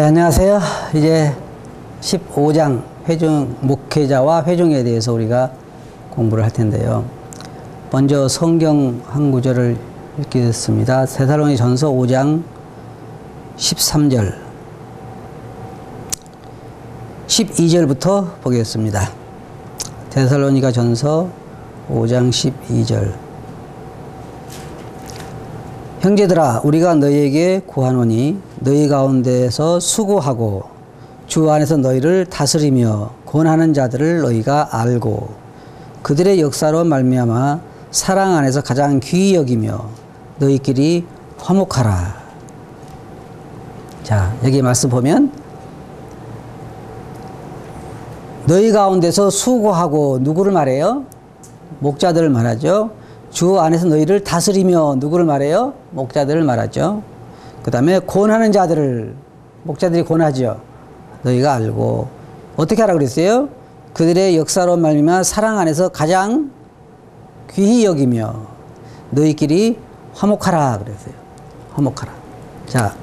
안녕하세요. 이제 15장 회중, 목회자와 회중에 대해서 우리가 공부를 할 텐데요. 먼저 성경 한 구절을 읽겠습니다. 데살로니가전서 5장 13절 12절부터 보겠습니다. 데살로니가전서 5장 12절 형제들아, 우리가 너희에게 구하노니 너희 가운데에서 수고하고 주 안에서 너희를 다스리며 권하는 자들을 너희가 알고 그들의 역사로 말미암아 사랑 안에서 가장 귀히 여기며 너희끼리 화목하라. 자, 여기 말씀 보면 너희 가운데서 수고하고 누구를 말해요? 목자들을 말하죠. 주 안에서 너희를 다스리며 누구를 말해요? 목자들을 말하죠. 그 다음에 권하는 자들을 목자들이 권하죠. 너희가 알고 어떻게 하라고 그랬어요? 그들의 역사로 말미암아 사랑 안에서 가장 귀히 여기며 너희끼리 화목하라 그랬어요. 화목하라. 자,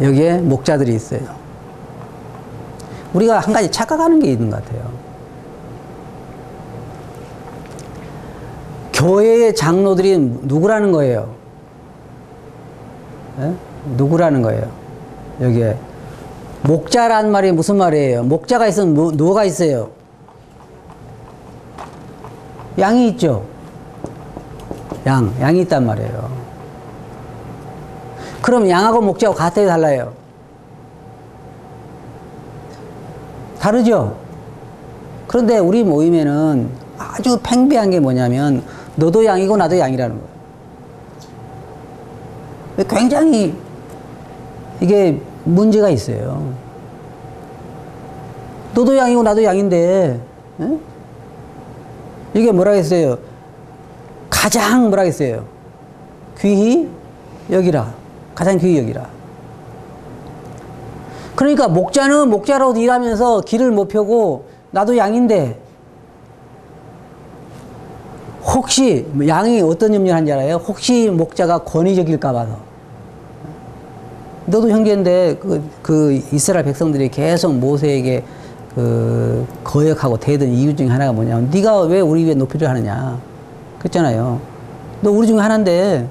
여기에 목자들이 있어요. 우리가 한 가지 착각하는 게 있는 것 같아요. 교회의 장로들이 누구라는 거예요? 네? 누구라는 거예요? 여기에 목자란 말이 무슨 말이에요? 목자가 있으면 누가 있어요? 양이 있죠? 양이 있단 말이에요. 그럼 양하고 목자하고 같아요, 달라요? 다르죠? 그런데 우리 모임에는 아주 팽배한 게 뭐냐면 너도 양이고 나도 양이라는 거예요. 굉장히 이게 문제가 있어요. 너도 양이고 나도 양인데 에? 이게 뭐라 했어요? 가장 뭐라 했어요? 귀히 여기라. 가장 귀히 여기라. 그러니까 목자는 목자로 일하면서 길을 못 펴고 나도 양인데 혹시 양이 어떤 염려를 하는지 알아요? 혹시 목자가 권위적일까 봐서. 너도 형제인데 그 이스라엘 백성들이 계속 모세에게 거역하고 대든 이유 중에 하나가 뭐냐면 네가 왜 우리 위에 높이를 하느냐 그랬잖아요. 너 우리 중에 하나인데.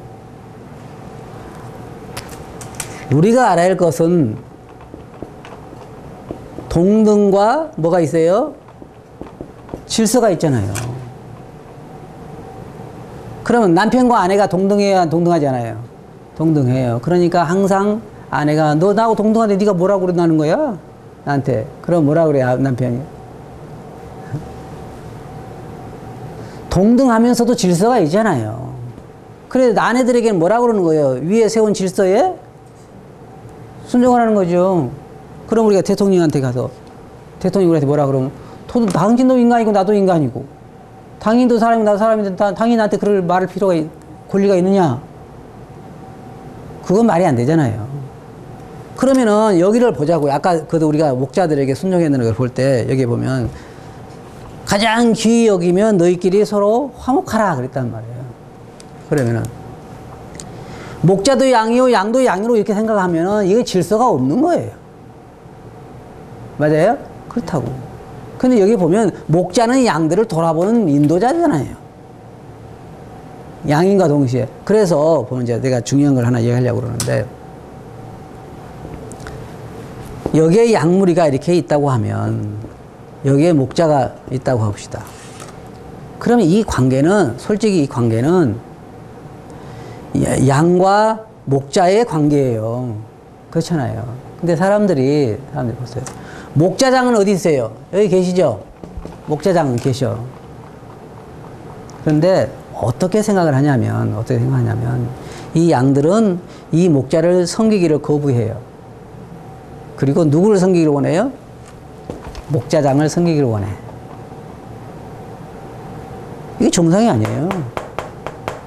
우리가 알아야 할 것은 동등과 뭐가 있어요? 질서가 있잖아요. 그러면 남편과 아내가 동등해야 동등하지 않아요? 동등해요. 그러니까 항상 아내가 너 나하고 동등한데 네가 뭐라고 그러는 거야? 나한테. 그럼 뭐라고 그래 남편이? 동등하면서도 질서가 있잖아요. 그래서 아내들에게는 뭐라고 그러는 거예요? 위에 세운 질서에 순종하라는 거죠. 그럼 우리가 대통령한테 가서 대통령이 우리한테 뭐라 그러면 당신도 인간이고 나도 인간이고 당인도 사람이고 나도 사람인데 당인한테 그럴 말할 필요가 권리가 있느냐? 그건 말이 안 되잖아요. 그러면은 여기를 보자고요. 아까 그도 우리가 목자들에게 순종했는 걸 볼 때 여기 보면 가장 귀히 여기면 너희끼리 서로 화목하라 그랬단 말이에요. 그러면은 목자도 양이요 양도 양으로 이렇게 생각하면은 이게 질서가 없는 거예요. 맞아요? 그렇다고. 근데 여기 보면 목자는 양들을 돌아보는 인도자잖아요. 양인과 동시에. 그래서 보면 이제 내가 중요한 걸 하나 얘기하려고 그러는데 여기에 양무리가 이렇게 있다고 하면 여기에 목자가 있다고 합시다. 그러면 이 관계는 솔직히 이 관계는 양과 목자의 관계예요. 그렇잖아요. 근데 사람들이 보세요. 목자장은 어디 있어요? 여기 계시죠? 목자장은 계셔. 그런데 어떻게 생각하냐면 이 양들은 이 목자를 섬기기를 거부해요. 그리고 누구를 섬기기를 원해요? 목자장을 섬기기를 원해. 이게 정상이 아니에요.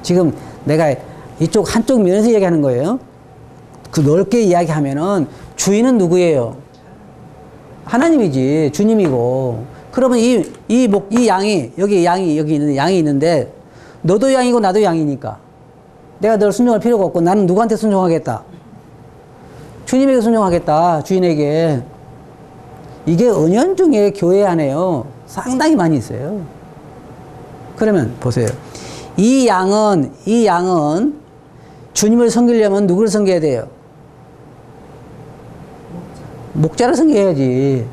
지금 내가 이쪽 한쪽 면에서 얘기하는 거예요. 그 넓게 이야기하면은 주인은 누구예요? 하나님이지. 주님이고. 그러면 이 양이 여기 있는데 양이 있는데 너도 양이고 나도 양이니까 내가 널 순종할 필요가 없고 나는 누구한테 순종하겠다? 주님에게 순종하겠다. 주인에게. 이게 은연중에 교회 안에요. 상당히 많이 있어요. 그러면 보세요. 이 양은 주님을 섬기려면 누구를 섬겨야 돼요? 목자를 섬겨야지.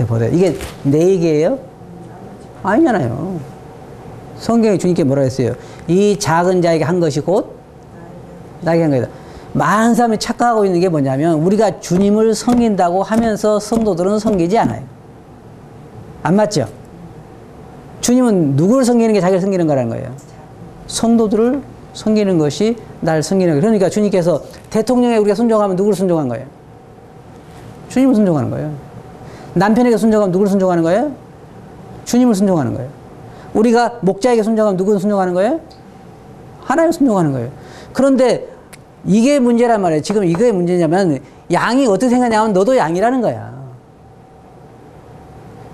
보세요. 이게 내 얘기예요? 아니잖아요. 성경에 주님께 뭐라 했어요? 이 작은 자에게 한 것이 곧 나에게 한 거다. 많은 사람이 착각하고 있는 게 뭐냐면 우리가 주님을 섬긴다고 하면서 성도들은 섬기지 않아요. 안 맞죠? 주님은 누구를 섬기는 게 자기를 섬기는 거라는 거예요. 성도들을 섬기는 것이 날 섬기는 거예요. 그러니까 주님께서 대통령에 우리가 순종하면 누구를 순종한 거예요? 주님을 순종하는 거예요. 남편에게 순종하면 누구를 순종하는 거예요? 주님을 순종하는 거예요. 우리가 목자에게 순종하면 누구를 순종하는 거예요? 하나님을 순종하는 거예요. 그런데 이게 문제란 말이에요. 지금 이게 문제냐면 양이 어떻게 생각하냐면 너도 양이라는 거야.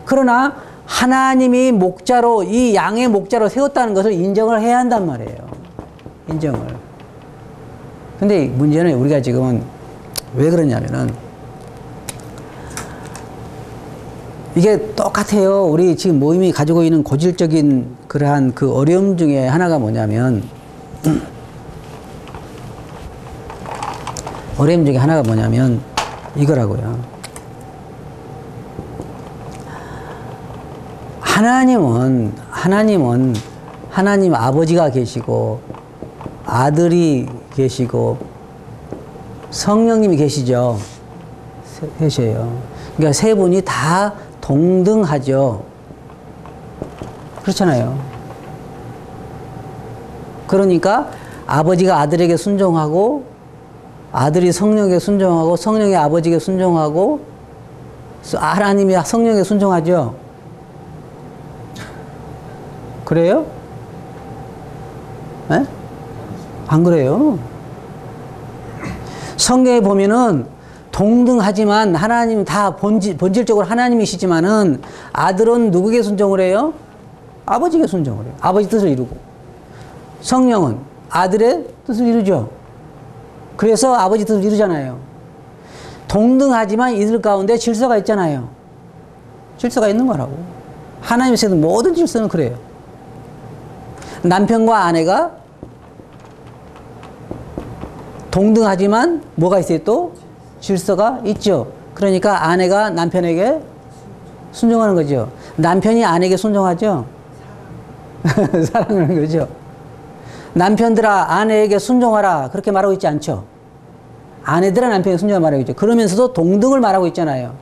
그러나 하나님이 목자로 이 양의 목자로 세웠다는 것을 인정을 해야 한단 말이에요. 인정을. 근데 문제는 우리가 지금은 왜 그러냐면은 이게 똑같아요. 우리 지금 모임이 가지고 있는 고질적인 그러한 그 어려움 중에 하나가 뭐냐면 어려움 중에 하나가 뭐냐면 이거라고요. 하나님 아버지가 계시고 아들이 계시고 성령님이 계시죠. 셋이에요. 그러니까 세 분이 다 동등하죠. 그렇잖아요. 그러니까 아버지가 아들에게 순종하고 아들이 성령에게 순종하고 성령이 아버지에게 순종하고 하나님이 성령에게 순종하죠. 그래요? 네? 안 그래요. 성경에 보면은 동등하지만 하나님 다 본질적으로 하나님이시지만은 아들은 누구에게 순종을 해요? 아버지에게 순종을 해요. 아버지 뜻을 이루고. 성령은 아들의 뜻을 이루죠. 그래서 아버지 뜻을 이루잖아요. 동등하지만 이들 가운데 질서가 있잖아요. 질서가 있는 거라고. 하나님이 세운 모든 질서는 그래요. 남편과 아내가 동등하지만 뭐가 있어요 또? 질서가 있죠. 그러니까 아내가 남편에게 순종하는 거죠. 남편이 아내에게 순종하죠. 사랑하는 거죠. 남편들아 아내에게 순종하라 그렇게 말하고 있지 않죠. 아내들아 남편에게 순종하라 말하고 있죠. 그러면서도 동등을 말하고 있잖아요.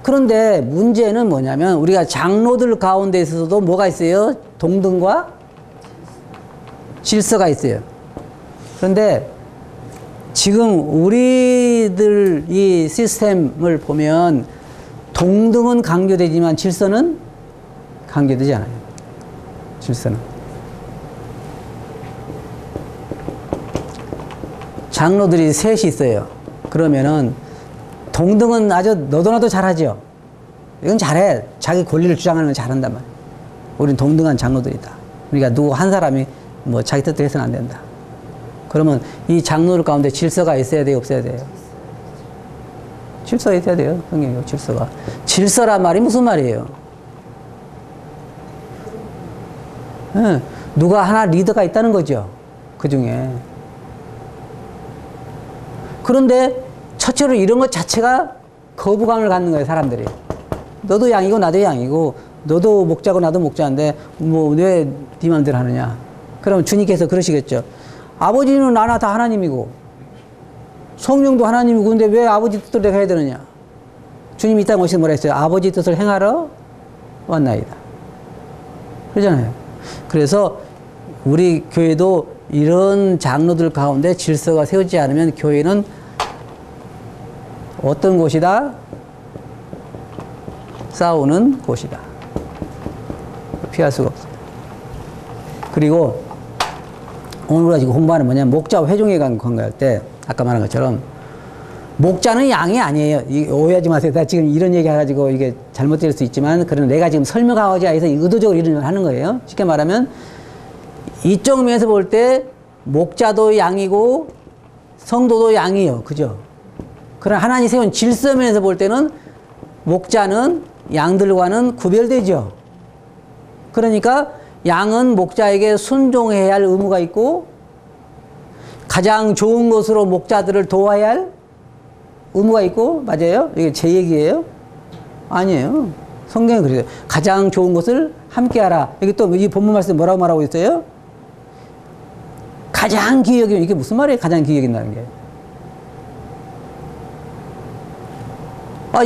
그런데 문제는 뭐냐면 우리가 장로들 가운데 있어서도 뭐가 있어요? 동등과 질서가 있어요. 그런데 지금 우리들 이 시스템을 보면 동등은 강조되지만 질서는 강조되지 않아요. 질서는. 장로들이 셋이 있어요. 그러면은 동등은 아주 너도 나도 잘하죠. 이건 잘해. 자기 권리를 주장하는 건 잘한단 말이에요. 우린 동등한 장로들이다. 그러니까 누구 한 사람이 뭐 자기 뜻대로 해서는 안 된다. 그러면 이 장로들 가운데 질서가 있어야 돼요? 없어야 돼요? 질서가 있어야 돼요. 성경이요, 질서가. 질서란 말이 무슨 말이에요? 네, 누가 하나 리더가 있다는 거죠. 그 중에. 그런데 첫째로 이런 것 자체가 거부감을 갖는 거예요, 사람들이. 너도 양이고 나도 양이고 너도 목자고 나도 목자인데 뭐 왜 네 맘대로 하느냐. 그럼 주님께서 그러시겠죠. 아버지는 나나 다 하나님이고 성령도 하나님이고 근데 왜 아버지 뜻대로 내가 해야 되느냐. 주님이 이 땅에 오셔서 뭐라 했어요? 아버지 뜻을 행하러 왔나이다. 그러잖아요. 그래서 우리 교회도 이런 장로들 가운데 질서가 세우지 않으면 교회는 어떤 곳이다? 싸우는 곳이다. 피할 수가 없어요. 그리고 오늘 우리가 지금 공부하는 뭐냐면 목자와 회중에 관한 건가할 때 아까 말한 것처럼 목자는 양이 아니에요. 오해하지 마세요. 나 지금 이런 얘기 해가지고 이게 잘못될 수 있지만 그런 내가 지금 설명하고자 해서 의도적으로 이런 걸 하는 거예요. 쉽게 말하면 이쪽 면에서 볼 때 목자도 양이고 성도도 양이에요. 그죠? 그러나 하나님이 세운 질서면에서 볼 때는 목자는 양들과는 구별되죠. 그러니까 양은 목자에게 순종해야 할 의무가 있고 가장 좋은 것으로 목자들을 도와야 할 의무가 있고, 맞아요? 이게 제 얘기예요? 아니에요. 성경에 그래요. 가장 좋은 것을 함께하라. 여기 또 이 본문 말씀 뭐라고 말하고 있어요? 가장 귀히 여기면, 이게 무슨 말이에요? 가장 귀히 여긴다는 게.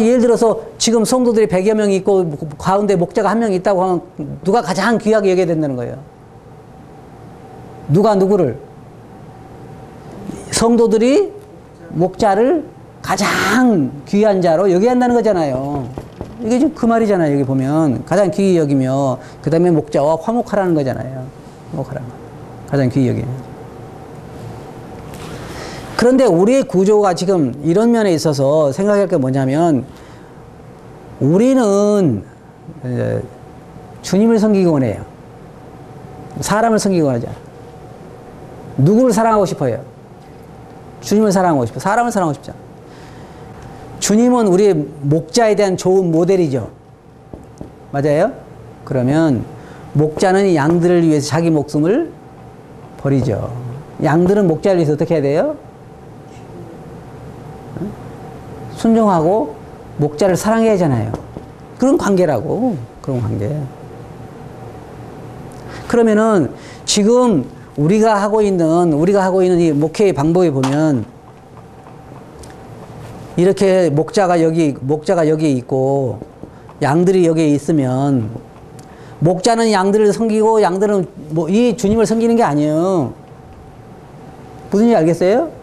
예를 들어서 지금 성도들이 100여 명이 있고 가운데 목자가 한 명 있다고 하면 누가 가장 귀하게 여겨야 된다는 거예요? 누가 누구를? 성도들이 목자를 가장 귀한 자로 여겨야 한다는 거잖아요. 이게 지금 그 말이잖아요. 여기 보면 가장 귀히 여기며 그 다음에 목자와 화목하라는 거잖아요. 화목하라는 거. 가장 귀히 여기며. 그런데 우리의 구조가 지금 이런 면에 있어서 생각할 게 뭐냐면 우리는 주님을 섬기기 원해요. 사람을 섬기기 원하지 않아요. 누구를 사랑하고 싶어요? 주님을 사랑하고 싶어요. 사람을 사랑하고 싶지 않아요. 주님은 우리의 목자에 대한 좋은 모델이죠. 맞아요? 그러면 목자는 양들을 위해서 자기 목숨을 버리죠. 양들은 목자를 위해서 어떻게 해야 돼요? 순종하고 목자를 사랑해야 하잖아요. 그런 관계라고. 그런 관계. 그러면은 지금 우리가 하고 있는 이 목회의 방법에 보면 이렇게 목자가 여기 있고 양들이 여기에 있으면 목자는 양들을 섬기고 양들은 이 주님을 섬기는 게 아니에요. 무슨 일인지 알겠어요?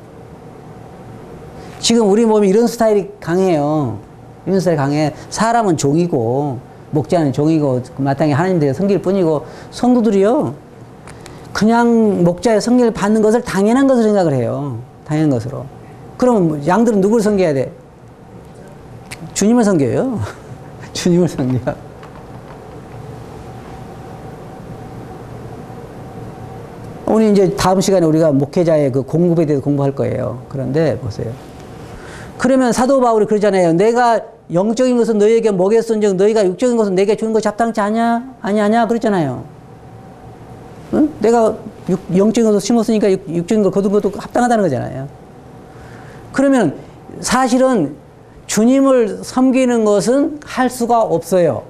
지금 우리 몸이 이런 스타일이 강해요. 이런 스타일이 강해. 사람은 종이고 목자는 종이고 마땅히 하나님께 섬길 뿐이고 성도들이요. 그냥 목자의 섬기를 받는 것을 당연한 것으로 생각을 해요. 당연한 것으로. 그럼 양들은 누구를 섬겨야 돼? 주님을 섬겨요. 주님을 섬겨. 오늘 이제 다음 시간에 우리가 목회자의 그 공급에 대해서 공부할 거예요. 그런데 보세요. 그러면 사도 바울이 그러잖아요. 내가 영적인 것은 너희에게 먹였은즉 너희가 육적인 것은 내게 주는 것이 합당치 않냐? 아니냐? 그랬잖아요. 응? 내가 영적인 것을 심었으니까 육적인 걸 거둔 것도 합당하다는 거잖아요. 그러면 사실은 주님을 섬기는 것은 할 수가 없어요.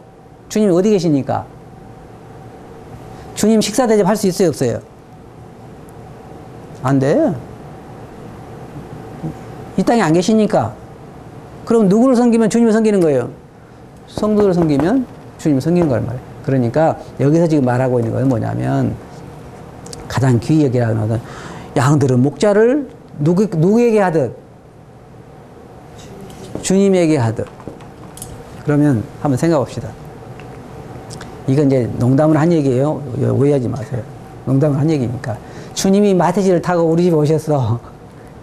주님이 어디 계시니까? 주님 식사 대접 할 수 있어요, 없어요? 안 돼. 이 땅에 안 계시니까. 그럼 누구를 섬기면 주님을 섬기는 거예요? 성도를 섬기면 주님을 섬기는 거란 말이에요. 그러니까 여기서 지금 말하고 있는 건 뭐냐면 가장 귀히 여기라는 것은 양들은 목자를 누구에게 하듯 주님에게 하듯. 그러면 한번 생각해 봅시다. 이건 이제 농담을 한 얘기예요. 오해하지 마세요. 농담을 한 얘기니까. 주님이 마티즈를 타고 우리 집에 오셨어.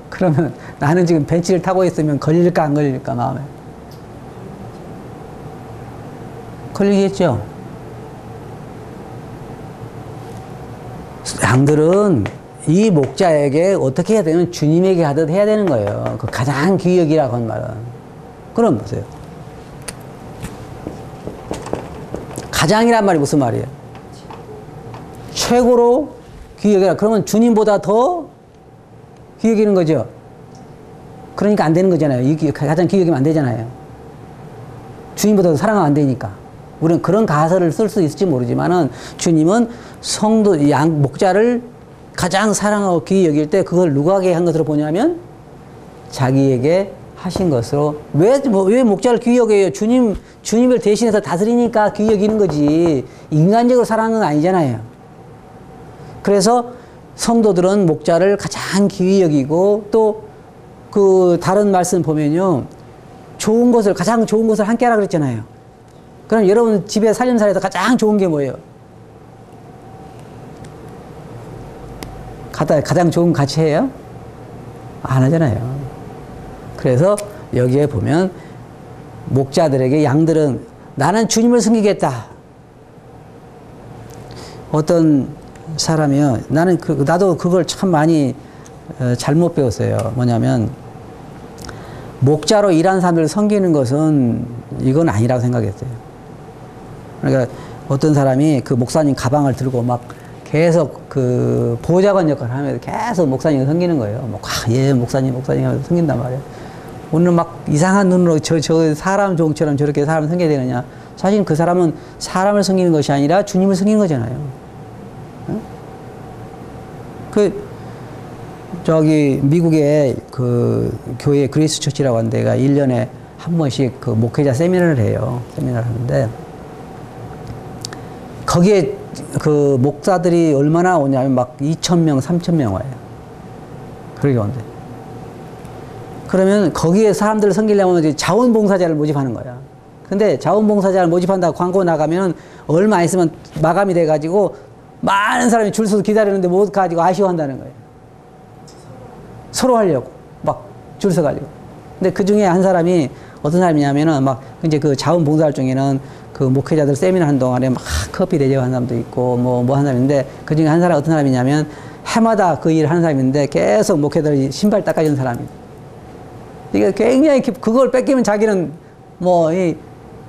그러면 나는 지금 벤츠를 타고 있으면 걸릴까 안 걸릴까 마음에. 걸리겠죠. 양들은 이 목자에게 어떻게 해야 되면 주님에게 하듯 해야 되는 거예요. 그 가장 귀히 여기라고 한 말은. 그럼 보세요. 가장이란 말이 무슨 말이에요? 최고로 귀히 여기라. 그러면 주님보다 더 귀히 여기는 거죠. 그러니까 안 되는 거잖아요. 가장 귀히 여기면 안 되잖아요. 주님보다 더 사랑하면 안 되니까. 우리는 그런 가설을 쓸 수 있을지 모르지만은 주님은 성도, 목자를 가장 사랑하고 귀히 여길 때 그걸 누구에게 한 것으로 보냐면 자기에게 하신 것으로. 왜 목자를 귀히 여겨요? 주님을 대신해서 다스리니까 귀히 여기는 거지. 인간적으로 사랑하는 건 아니잖아요. 그래서 성도들은 목자를 가장 귀히 여기고 또 그 다른 말씀 보면요. 가장 좋은 것을 함께 하라 그랬잖아요. 그럼 여러분 집에 살림살이에서 가장 좋은 게 뭐예요? 가장 좋은 같이 해요? 안 하잖아요. 그래서 여기에 보면 목자들에게 양들은 나는 주님을 섬기겠다. 어떤 사람이요. 나도 그걸 참 많이 잘못 배웠어요. 뭐냐면 목자로 일하는 사람들을 섬기는 것은 이건 아니라고 생각했어요. 그러니까 어떤 사람이 그 목사님 가방을 들고 막 계속 그 보좌관 역할을 하면서 계속 목사님을 섬기는 거예요. 뭐, 예, 목사님 하면서 섬긴단 말이에요. 오늘 막 이상한 눈으로 저 사람 종처럼 저렇게 사람을 섬겨야 되느냐. 사실 그 사람은 사람을 섬기는 것이 아니라 주님을 섬기는 거잖아요. 응? 저기 미국의 그 교회 그레이스 처치라고 하는 데가 1년에 한 번씩 그 목회자 세미나를 해요. 세미나를 하는데 거기에 그 목사들이 얼마나 오냐면 막 2,000명, 3,000명 와요. 그러게 온대. 그러면 거기에 사람들을 섬기려면 이제 자원봉사자를 모집하는 거야. 근데 자원봉사자를 모집한다고 광고 나가면 얼마 있으면 마감이 돼가지고 많은 사람이 줄 서서 기다리는데 못 가지고 아쉬워한다는 거예요. 서로 하려고 막 줄 서가지고. 근데 그 중에 한 사람이 어떤 사람이냐면은 막 이제 그 자원봉사할 중에는 그 목회자들 세미나 하는 동안에 막 커피 대접하는 사람도 있고 뭐 하는 사람인데 그 중에 한 사람 어떤 사람이냐면 해마다 그 일을 하는 사람인데 계속 목회자들이 신발 닦아주는 사람이에요. 이게 굉장히 그걸 뺏기면 자기는 뭐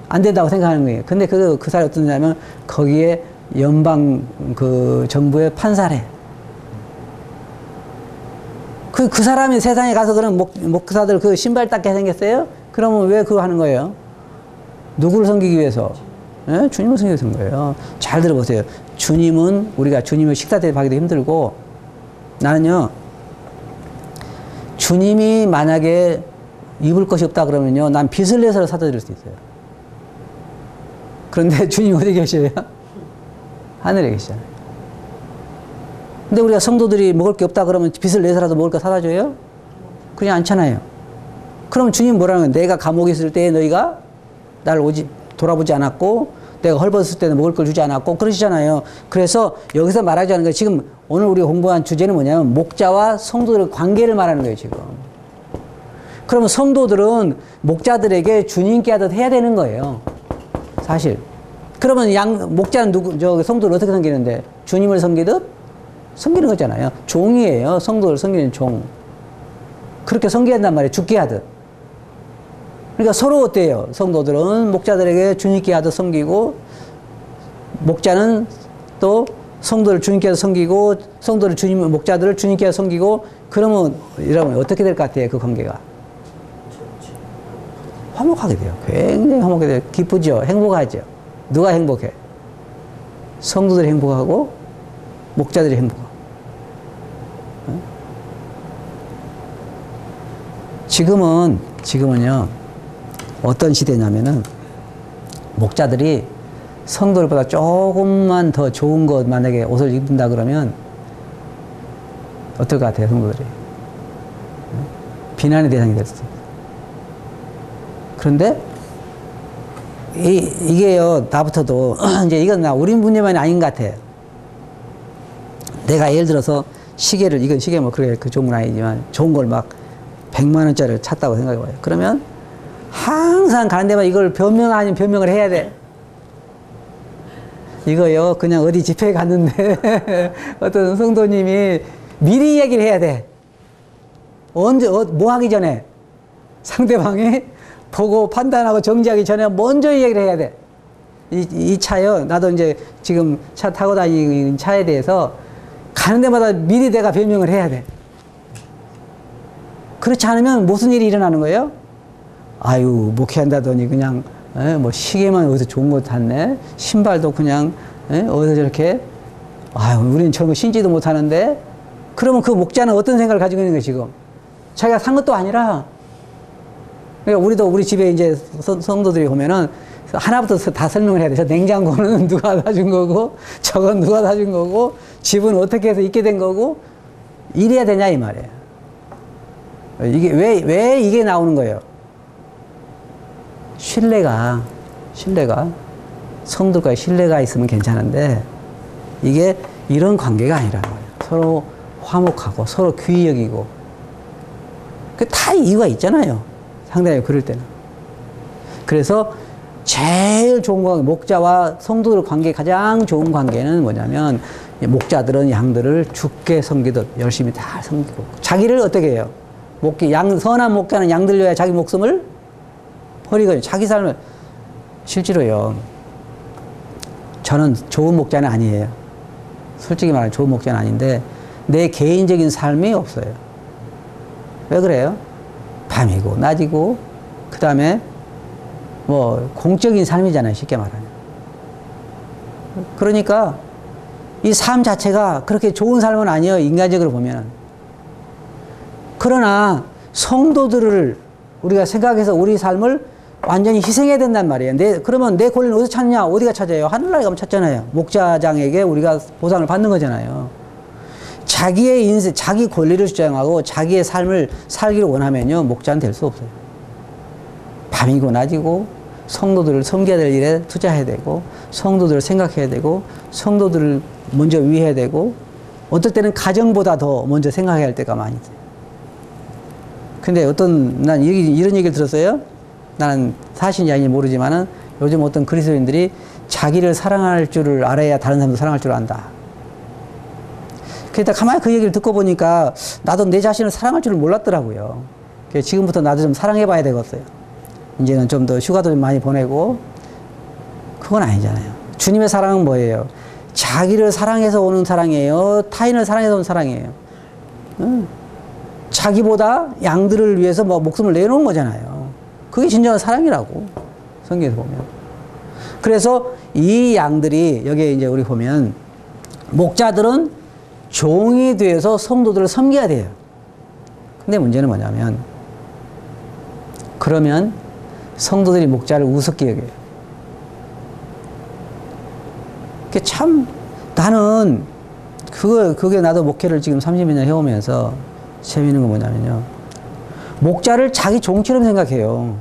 안 된다고 생각하는 거예요. 근데 그 사람이 어떤 사람이냐면 거기에 연방 그 정부의 판사래. 그 사람이 세상에 가서 그런 목사들 그 신발 닦게 생겼어요? 그러면 왜 그거 하는 거예요? 누구를 섬기기 위해서? 예? 주님을 섬기기 위해서 거예요. 잘 들어보세요. 우리가 주님을 식사 대접하기도 힘들고, 나는요, 주님이 만약에 입을 것이 없다 그러면요, 난 빚을 내서 사다 드릴 수 있어요. 그런데 주님 어디 계셔요? 하늘에 계시잖아요. 근데 우리가 성도들이 먹을 게 없다 그러면 빚을 내서라도 먹을 거 사다 줘요? 그렇지 않잖아요. 그럼 주님 뭐라는 거예요? 내가 감옥에 있을 때 너희가 나를 돌아보지 않았고, 내가 헐벗을 때는 먹을 걸 주지 않았고, 그러시잖아요. 그래서 여기서 말하자는 거예요. 지금 오늘 우리가 공부한 주제는 뭐냐면, 목자와 성도들의 관계를 말하는 거예요, 지금. 그러면 성도들은 목자들에게 주님께 하듯 해야 되는 거예요. 사실. 그러면 목자는 성도를 어떻게 섬기는데? 주님을 섬기듯? 섬기는 거잖아요. 종이에요. 성도를 섬기는 종. 그렇게 섬겨야 한단 말이에요. 죽게 하듯. 그러니까 서로 어때요? 성도들은 목자들에게 주님께 하듯 섬기고, 목자는 또 성도를 주님께 하듯 섬기고, 목자들을 주님께 하듯 섬기고, 그러면 여러분 어떻게 될 것 같아요? 그 관계가. 화목하게 돼요. 굉장히 화목하게 돼요. 기쁘죠? 행복하죠? 누가 행복해? 성도들이 행복하고, 목자들이 행복하고. 지금은요, 어떤 시대냐면은, 목자들이 성도들보다 조금만 더 좋은 것, 만약에 옷을 입는다 그러면, 어떨 것 같아요, 성도들이? 비난의 대상이 될 수 있어요. 그런데, 이게요, 나부터도, 이제 이건 우리 문제만이 아닌 것 같아요. 내가 예를 들어서 이건 시계 뭐 그렇게 그 좋은 건 아니지만, 좋은 걸 막 100만 원짜리를 찼다고 생각해봐요. 그러면 항상 가는 데만 이걸 변명 아니면 변명을 해야 돼. 이거요, 그냥 어디 집회에 갔는데, 어떤 성도님이 미리 얘기를 해야 돼. 뭐 하기 전에? 상대방이 보고 판단하고 정지하기 전에 먼저 얘기를 해야 돼. 이 차요, 나도 이제 지금 차 타고 다니는 차에 대해서 가는 데마다 미리 내가 변명을 해야 돼. 그렇지 않으면 무슨 일이 일어나는 거예요? 아유, 목회한다더니 그냥, 뭐 시계만 어디서 좋은 거 탔네? 신발도 그냥, 어디서 저렇게? 아유, 우리는 저런 거 신지도 못하는데? 그러면 그 목자는 어떤 생각을 가지고 있는 거예요, 지금? 자기가 산 것도 아니라, 그러니까 우리 집에 이제 성도들이 오면은 하나부터 다 설명을 해야 돼. 저 냉장고는 누가 사준 거고, 저건 누가 사준 거고, 집은 어떻게 해서 있게 된 거고, 이래야 되냐, 이 말이에요. 이게 왜 이게 나오는 거예요? 신뢰가 성도들과의 신뢰가 있으면 괜찮은데, 이게 이런 관계가 아니라는 거예요. 서로 화목하고 서로 귀히 여기고, 그 다 이유가 있잖아요. 상당히 그럴 때는. 그래서 제일 좋은 관계, 목자와 성도들 관계 가장 좋은 관계는 뭐냐면, 목자들은 양들을 죽게 섬기듯 열심히 다 섬기고, 자기를 어떻게 해요? 선한 목자는 양들 위하여 자기 목숨을 버리거든요. 자기 삶을. 실제로요. 저는 좋은 목자는 아니에요. 솔직히 말하면 좋은 목자는 아닌데 내 개인적인 삶이 없어요. 왜 그래요? 밤이고 낮이고 그 다음에 뭐 공적인 삶이잖아요. 쉽게 말하면. 그러니까 이 삶 자체가 그렇게 좋은 삶은 아니에요. 인간적으로 보면. 그러나 성도들을 우리가 생각해서 우리 삶을 완전히 희생해야 된단 말이에요. 그러면 내 권리는 어디서 찾느냐? 어디가 찾아요? 하늘나라에 가면 찾잖아요. 목자장에게 우리가 보상을 받는 거잖아요. 자기의 인생, 자기 권리를 주장하고 자기의 삶을 살기를 원하면요. 목자는 될 수 없어요. 밤이고 낮이고 성도들을 섬겨야 될 일에 투자해야 되고 성도들을 생각해야 되고 성도들을 먼저 위해야 되고 어떨 때는 가정보다 더 먼저 생각해야 할 때가 많이 있어요. 근데 난 이런 얘기를 들었어요. 나는 사실인지 아닌지 모르지만은 요즘 어떤 그리스도인들이 자기를 사랑할 줄을 알아야 다른 사람도 사랑할 줄 안다. 그러니까 가만히 그 얘기를 듣고 보니까 나도 내 자신을 사랑할 줄을 몰랐더라고요. 그래서 지금부터 나도 좀 사랑해 봐야 되겠어요. 이제는 좀 더 휴가도 좀 많이 보내고. 그건 아니잖아요. 주님의 사랑은 뭐예요? 자기를 사랑해서 오는 사랑이에요? 타인을 사랑해서 오는 사랑이에요? 자기보다 양들을 위해서 뭐 목숨을 내놓은 거잖아요. 그게 진정한 사랑이라고. 성경에서 보면. 그래서 이 양들이 여기에 이제 우리 보면 목자들은 종이 되어서 성도들을 섬겨야 돼요. 근데 문제는 뭐냐면 그러면 성도들이 목자를 우습게 여겨요. 그게 참 나는 그게 나도 목회를 지금 30여 년 해오면서 재미있는 건 뭐냐면요. 목자를 자기 종처럼 생각해요.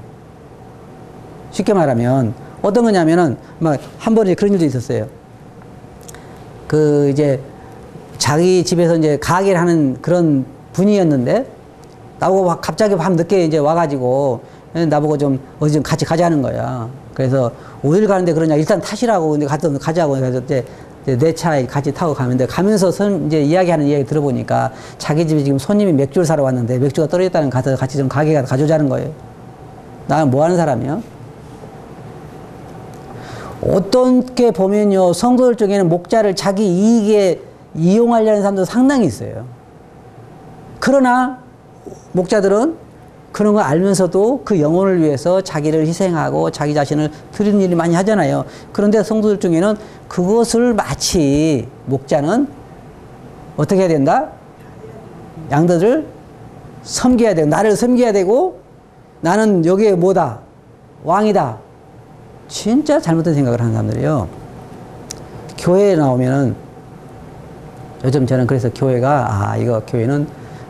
쉽게 말하면 어떤 거냐면은 막 한 번에 그런 일도 있었어요. 이제 자기 집에서 이제 가게를 하는 그런 분이었는데 나보고 갑자기 밤 늦게 이제 와가지고 나보고 좀 어디 좀 같이 가자는 거야. 그래서 어딜 가는데 그러냐 일단 타시라고 근데 가자고 그래서 내 차에 같이 타고 가면서 이제 이야기하는 이야기 들어보니까 자기 집에 지금 손님이 맥주를 사러 왔는데 맥주가 떨어졌다는 가서 같이 좀 가게 가서 가져오자는 거예요. 나는 뭐 하는 사람이요? 어떻게 보면요 성도들 중에는 목자를 자기 이익에 이용하려는 사람도 상당히 있어요. 그러나 목자들은 그런 걸 알면서도 그 영혼을 위해서 자기를 희생하고 자기 자신을 드리는 일을 많이 하잖아요. 그런데 성도들 중에는 그것을 마치 목자는 어떻게 해야 된다? 양들을 섬겨야 되고 나를 섬겨야 되고 나는 여기에 뭐다? 왕이다. 진짜 잘못된 생각을 하는 사람들이에요. 교회에 나오면은 요즘 저는 그래서 교회가 교회는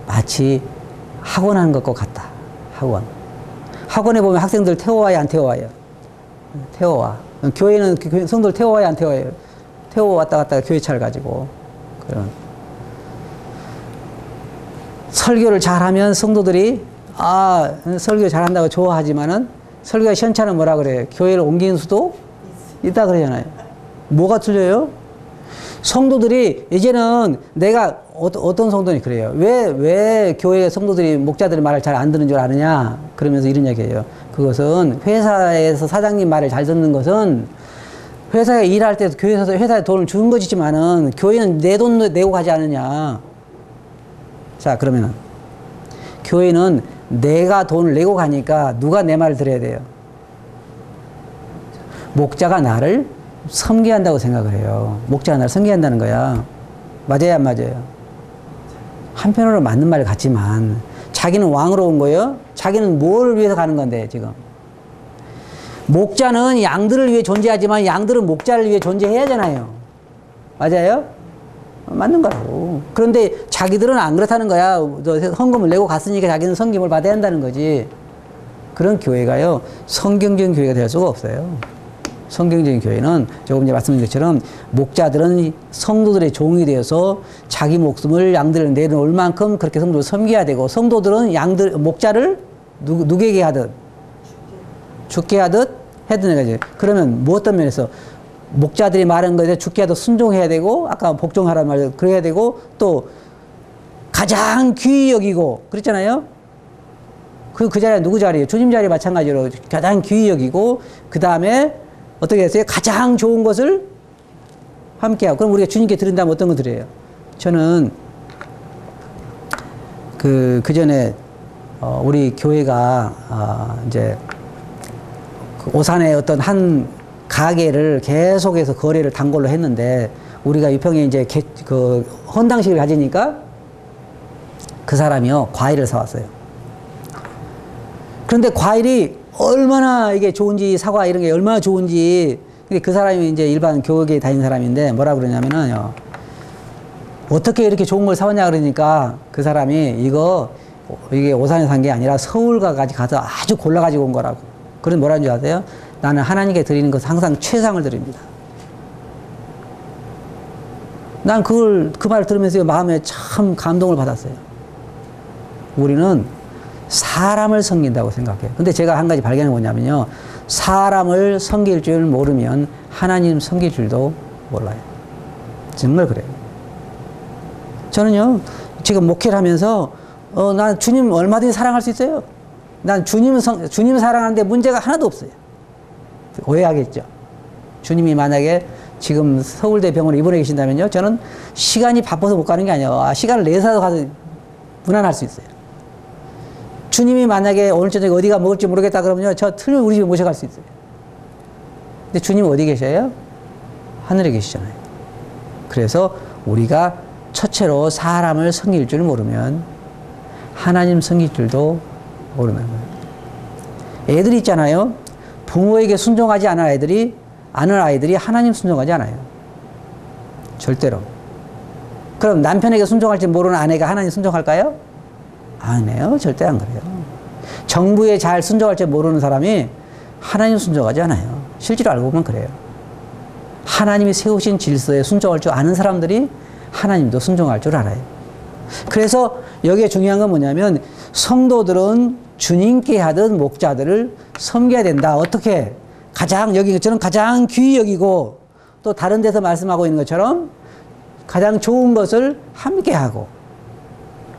마치 학원 하는 것과 같다. 학원에 보면 학생들 태워와야 안 태워와요? 태워와. 교회는 성도들 태워와야 안 태워와요? 태워왔다 갔다가 교회차를 가지고. 그런. 설교를 잘하면 성도들이 설교 잘한다고 좋아하지만은 설교가 시원찮으면 뭐라 그래요? 교회를 옮기는 수도 있다 그러잖아요. 뭐가 틀려요? 성도들이 이제는 내가 어떤 성도니 그래요. 왜 교회 성도들이 목자들의 말을 잘 안 듣는 줄 아느냐? 그러면서 이런 얘기해요. 그것은 회사에서 사장님 말을 잘 듣는 것은 회사에 일할 때 교회에서 회사에 돈을 주는 것이지만은 교회는 내 돈 내고 가지 않느냐? 자, 그러면은 교회는 내가 돈을 내고 가니까 누가 내 말을 들어야 돼요? 목자가 나를 섬겨야 한다고 생각을 해요. 목자가 나를 섬겨야 한다는 거야. 맞아요, 안 맞아요? 한편으로 맞는 말 같지만 자기는 왕으로 온 거예요. 자기는 뭘 위해서 가는 건데 지금. 목자는 양들을 위해 존재하지만 양들은 목자를 위해 존재해야 하잖아요. 맞아요? 맞는 거라고. 그런데 자기들은 안 그렇다는 거야. 헌금을 내고 갔으니까 자기는 섬김을 받아야 한다는 거지. 그런 교회가요 성경적인 교회가 될 수가 없어요. 성경적인 교회는 조금 전에 말씀드린 것처럼 목자들은 성도들의 종이 되어서 자기 목숨을 양들을 내놓을 만큼 그렇게 성도를 섬겨야 되고 성도들은 목자를 누구에게 하듯 죽게 하듯 해야 되는 거지. 그러면 뭐 어떤 면에서 목자들이 말한 것에 죽게 하듯 순종해야 되고 아까 복종하라는 말 그래야 되고 또 가장 귀히 여기고 그랬잖아요. 그 자리가 누구 자리예요? 주님 자리 마찬가지로 가장 귀히 여기고, 그 다음에 어떻게 했어요? 가장 좋은 것을 함께하고. 그럼 우리가 주님께 드린다면 어떤 거 드려요? 저는 그 전에 우리 교회가 이제 그 오산에 어떤 한 가게를 계속해서 거래를 단골로 했는데, 우리가 유평에 이제 그 헌당식을 가지니까 그 사람이요, 과일을 사왔어요. 그런데 과일이 얼마나 이게 좋은지, 사과 이런 게 얼마나 좋은지. 근데 그 사람이 이제 일반 교육에 다닌 사람인데 뭐라 그러냐면은요, 어떻게 이렇게 좋은 걸 사왔냐 그러니까 그 사람이 이게 오산에 산 게 아니라 서울까지 가서 아주 골라가지고 온 거라고. 그런 뭐라는 줄 아세요? 나는 하나님께 드리는 것은 항상 최상을 드립니다. 난 그 말을 들으면서 마음에 참 감동을 받았어요. 우리는 사람을 섬긴다고 생각해요. 근데 제가 한 가지 발견이 뭐냐면요, 사람을 섬길 줄 모르면 하나님 섬길 줄도 몰라요. 정말 그래요. 저는요, 지금 목회를 하면서 난 주님 얼마든지 사랑할 수 있어요. 난 주님 사랑하는데 문제가 하나도 없어요. 오해하겠죠. 주님이 만약에 지금 서울대 병원에 입원해 계신다면요, 저는 시간이 바빠서 못 가는 게 아니에요. 시간을 내서 가서 무난할 수 있어요. 주님이 만약에 오늘 저녁에 어디가 먹을지 모르겠다 그러면요, 저 틀면 우리 집에 모셔갈 수 있어요. 근데 주님은 어디 계셔요? 하늘에 계시잖아요. 그래서 우리가 첫째로 사람을 섬길 줄 모르면 하나님 섬길 줄도 모르는 거예요. 애들 있잖아요. 부모에게 순종하지 않은 아이들이 하나님 순종하지 않아요. 절대로. 그럼 남편에게 순종할지 모르는 아내가 하나님 순종할까요? 안 해요. 절대 안 그래요. 정부에 잘 순종할 줄 모르는 사람이 하나님 순종하지 않아요. 실제로 알고 보면 그래요. 하나님이 세우신 질서에 순종할 줄 아는 사람들이 하나님도 순종할 줄 알아요. 그래서 여기에 중요한 건 뭐냐면, 성도들은 주님께 하던 목자들을 섬겨야 된다. 어떻게? 저는 가장 귀히 여기고, 또 다른 데서 말씀하고 있는 것처럼 가장 좋은 것을 함께 하고,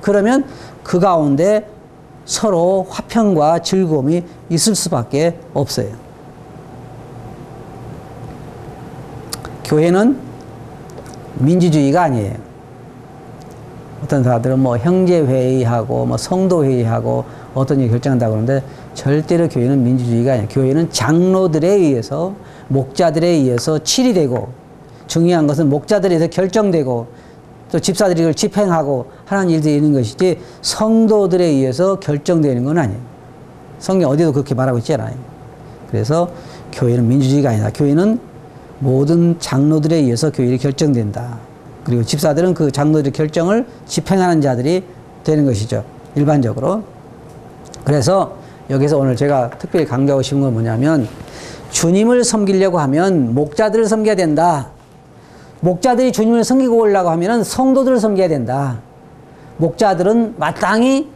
그러면 그 가운데 서로 화평과 즐거움이 있을 수밖에 없어요. 교회는 민주주의가 아니에요. 어떤 사람들은 뭐 형제회의하고 뭐 성도회의하고 어떤 일을 결정한다고 그러는데, 절대로 교회는 민주주의가 아니에요. 교회는 장로들에 의해서, 목자들에 의해서 칠이되고, 중요한 것은 목자들에 의해서 결정되고, 또 집사들이 그걸 집행하고 하는 일들이 있는 것이지, 성도들에 의해서 결정되는 건 아니에요. 성경 어디도 그렇게 말하고 있지 않아요. 그래서 교회는 민주주의가 아니다. 교회는 모든 장로들에 의해서 교회가 결정된다. 그리고 집사들은 그 장로들의 결정을 집행하는 자들이 되는 것이죠. 일반적으로. 그래서 여기서 오늘 제가 특별히 강조하고 싶은 건 뭐냐면, 주님을 섬기려고 하면 목자들을 섬겨야 된다. 목자들이 주님을 섬기고 오려고 하면 성도들을 섬겨야 된다. 목자들은 마땅히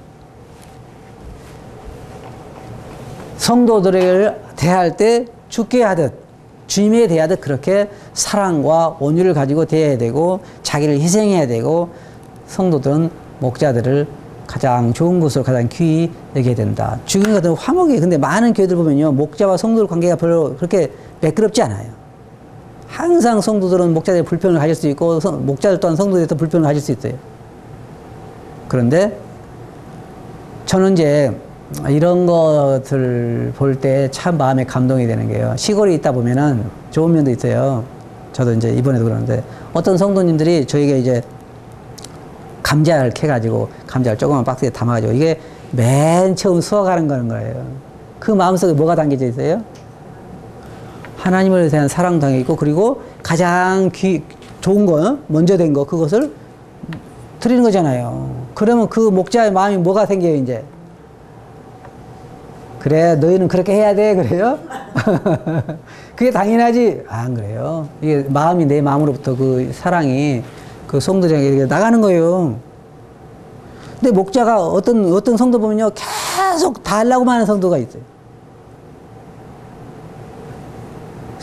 성도들을 대할 때 주께 하듯, 주님에 대하듯 그렇게 사랑과 온유를 가지고 대해야 되고, 자기를 희생해야 되고, 성도들은 목자들을 가장 좋은 것으로 가장 귀히 여겨야 된다. 지금 같은 화목이, 근데 많은 교회들 보면요, 목자와 성도들 관계가 별로 그렇게 매끄럽지 않아요. 항상 성도들은 목자들의 불편을 가질 수 있고, 목자들 또한 성도들에 대해서 불편을 가질 수 있어요. 그런데 저는 이제 이런 것들 볼 때 참 마음에 감동이 되는 게요, 시골에 있다 보면은 좋은 면도 있어요. 저도 이제 이번에도 그러는데, 어떤 성도님들이 저에게 이제 감자를 캐가지고, 감자를 조그만 박스에 담아가지고, 이게 맨 처음 수확하는 거예요. 그 마음속에 뭐가 담겨져 있어요? 하나님을 대한 사랑도 담겨 있고, 그리고 가장 좋은 거, 먼저 된 거, 그것을 드리는 거잖아요. 그러면 그 목자의 마음이 뭐가 생겨요, 이제? 그래, 너희는 그렇게 해야 돼, 그래요? 그게 당연하지. 안 그래요. 이게 마음이, 내 마음으로부터 그 사랑이 그 성도들에게 나가는 거예요. 근데 목자가 어떤 성도 보면요, 계속 다 하려고만 하는 성도가 있어요.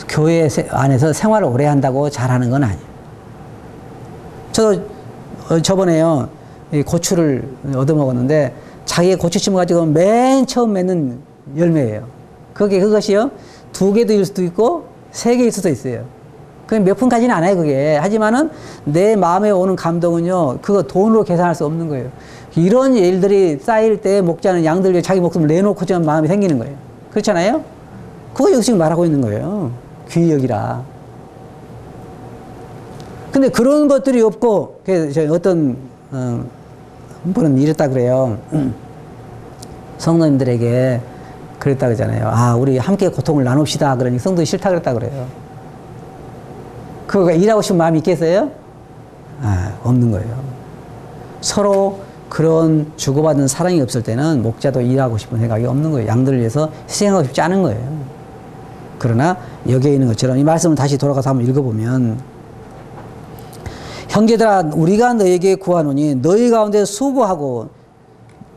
교회 안에서 생활을 오래 한다고 잘하는 건 아니에요. 저도 저번에요, 고추를 얻어먹었는데, 자기의 고추심을 가지고 맨 처음 맺는 열매예요. 그것이요, 2개일 수도 있고 3개일 수도 있어요. 그게 몇 푼까지는 안 해요, 그게. 하지만은 내 마음에 오는 감동은요, 그거 돈으로 계산할 수 없는 거예요. 이런 일들이 쌓일 때 목자는 양들 위해 자기 목숨을 내놓고 좀 마음이 생기는 거예요. 그렇잖아요? 그거 여기 지금 말하고 있는 거예요. 귀히 여기라. 근데 그런 것들이 없고, 그래서 어떤, 분은 이랬다 그래요. 성도님들에게 그랬다 그러잖아요. 아, 우리 함께 고통을 나눕시다. 그러니 성도들이 싫다 그랬다 그래요. 그거가 일하고 싶은 마음이 있겠어요? 아, 없는 거예요. 서로 그런 주고받은 사랑이 없을 때는 목자도 일하고 싶은 생각이 없는 거예요. 양들을 위해서 희생하고 싶지 않은 거예요. 그러나 여기에 있는 것처럼 이 말씀을 다시 돌아가서 한번 읽어보면, 형제들아, 우리가 너에게 구하노니 너희 가운데 수고하고,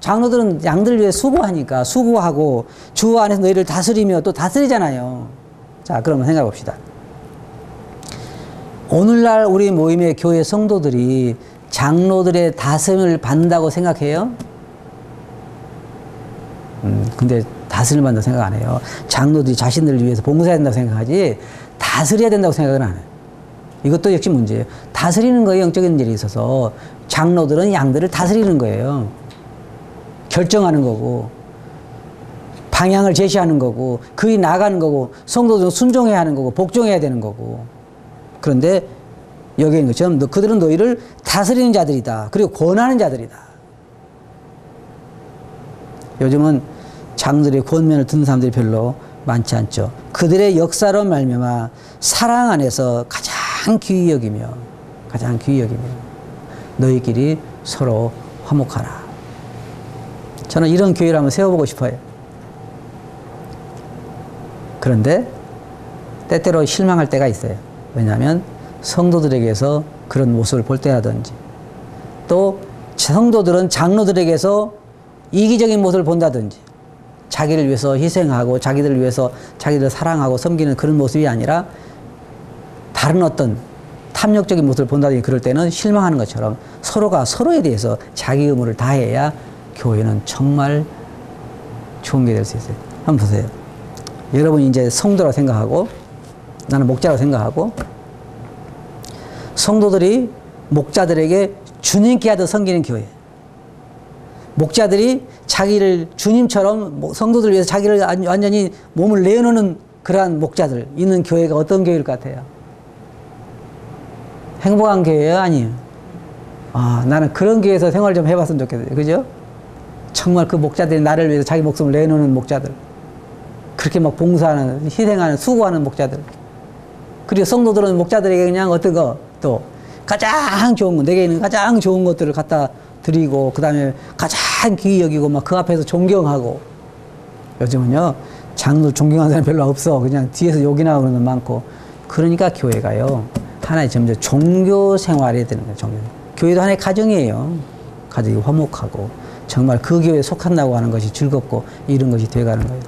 장로들은 양들을 위해 수고하니까 수고하고 주 안에서 너희를 다스리며 또 다스리잖아요. 자, 그러면 생각해 봅시다. 오늘날 우리 모임의 교회 성도들이 장로들의 다스림을 받는다고 생각해요? 근데 다스림을 받는다고 생각 안 해요. 장로들이 자신들을 위해서 봉사해야 된다고 생각하지 다스려야 된다고 생각은 안 해요. 이것도 역시 문제예요. 다스리는 거에 영적인 일이 있어서 장로들은 양들을 다스리는 거예요. 결정하는 거고, 방향을 제시하는 거고, 그이 나가는 거고, 성도들은 순종해야 하는 거고, 복종해야 되는 거고. 그런데 여기 있는 것처럼 그들은 너희를 다스리는 자들이다. 그리고 권하는 자들이다. 요즘은 장들의 권면을 듣는 사람들이 별로 많지 않죠. 그들의 역사로 말미암아 사랑 안에서 가장 귀히 여기며 너희끼리 서로 화목하라. 저는 이런 교회를 한번 세워보고 싶어요. 그런데 때때로 실망할 때가 있어요. 왜냐하면 성도들에게서 그런 모습을 볼 때라든지, 또 성도들은 장로들에게서 이기적인 모습을 본다든지, 자기를 위해서 희생하고 자기들을 위해서 자기들을 사랑하고 섬기는 그런 모습이 아니라 다른 어떤 탐욕적인 모습을 본다든지, 그럴 때는 실망하는 것처럼 서로가 서로에 대해서 자기 의무를 다해야 교회는 정말 좋은 게 될 수 있어요. 한번 보세요. 여러분이 이제 성도라고 생각하고, 나는 목자라고 생각하고, 성도들이 목자들에게 주님께 하듯 섬기는 교회. 목자들이 자기를 주님처럼 성도들 위해서 자기를 완전히 몸을 내놓는 그러한 목자들 있는 교회가 어떤 교회일 것 같아요? 행복한 교회예요? 아니에요? 아, 나는 그런 교회에서 생활 좀 해봤으면 좋겠어요. 그죠? 정말 그 목자들이 나를 위해서 자기 목숨을 내놓는 목자들, 그렇게 막 봉사하는, 희생하는, 수고하는 목자들. 그리고 성도들은 목자들에게 그냥 어떤 거, 또 가장 좋은 거, 내게 있는 가장 좋은 것들을 갖다 드리고, 그 다음에 가장 귀히 여기고, 막 그 앞에서 존경하고. 요즘은요, 장로 존경하는 사람 별로 없어. 그냥 뒤에서 욕이나 그러는 건 많고. 그러니까 교회가요, 하나의 점점 종교 생활이 되는 거예요. 종교. 교회도 하나의 가정이에요. 가족이 화목하고, 정말 그 교회에 속한다고 하는 것이 즐겁고, 이런 것이 되어가는 거예요.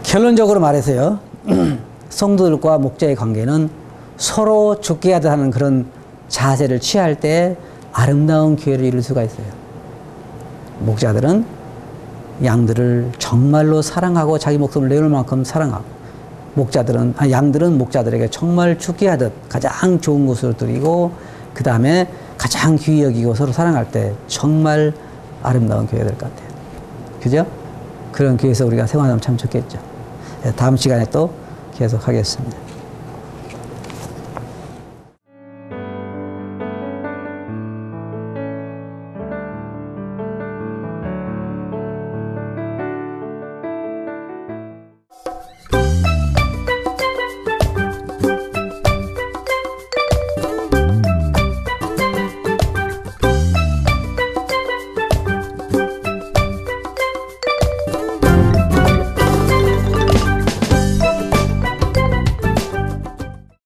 결론적으로 말해서요, 성도들과 목자의 관계는 서로 죽게 하듯 하는 그런 자세를 취할 때 아름다운 교회를 이룰 수가 있어요. 목자들은 양들을 정말로 사랑하고 자기 목숨을 내놓을 만큼 사랑하고, 양들은 목자들에게 정말 죽게 하듯 가장 좋은 것으로 드리고, 그 다음에 가장 귀히 여기고 서로 사랑할 때 정말 아름다운 교회가 될 것 같아요. 그죠? 그런 교회에서 우리가 생활하면 참 좋겠죠. 다음 시간에 또 계속 하겠습니다.